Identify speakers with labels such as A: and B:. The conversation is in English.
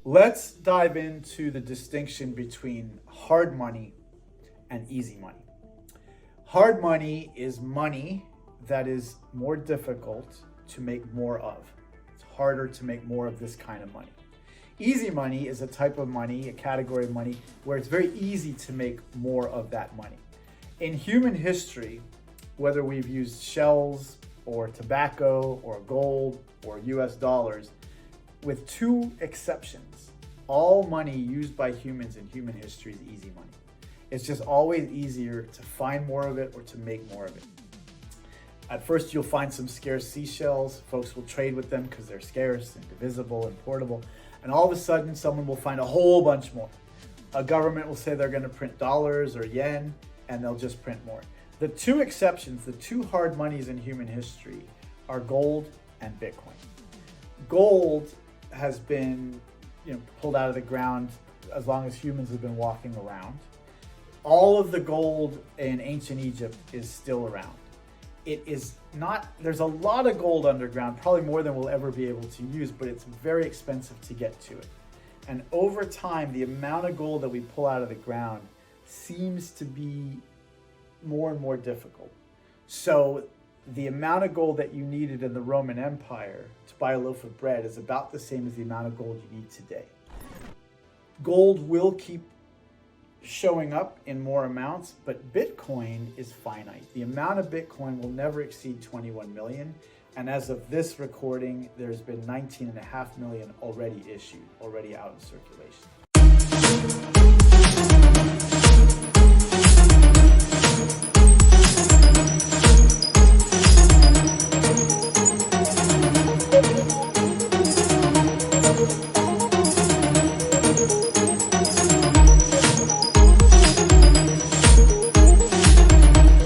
A: Let's dive into the distinction between hard money and easy money. Hard money is money that is more difficult to make more of. It's harder to make more of this kind of money. Easy money is a type of money, a category of money, where it's very easy to make more of that money. In human history, whether we've used shells or tobacco or gold or US dollars, with two exceptions, all money used by humans in human history is easy money. It's just always easier to find more of it or to make more of it. At first, you'll find some scarce seashells. Folks will trade with them because they're scarce and divisible and portable. And all of a sudden, someone will find a whole bunch more. A government will say they're going to print dollars or yen, and they'll just print more. The two exceptions, the two hard monies in human history, are gold and Bitcoin. Gold has been pulled out of the ground as long as humans have been walking around. All of the gold in ancient Egypt is still around. It is not, there's a lot of gold underground, probably more than we'll ever be able to use, but it's very expensive to get to it. And over time, the amount of gold that we pull out of the ground seems to be more and more difficult. So the amount of gold that you needed in the Roman Empire to buy a loaf of bread is about the same as the amount of gold you need today. Gold will keep showing up in more amounts, but Bitcoin is finite. The amount of Bitcoin will never exceed 21 million. And as of this recording, there's been 19.5 million already issued, already out in circulation.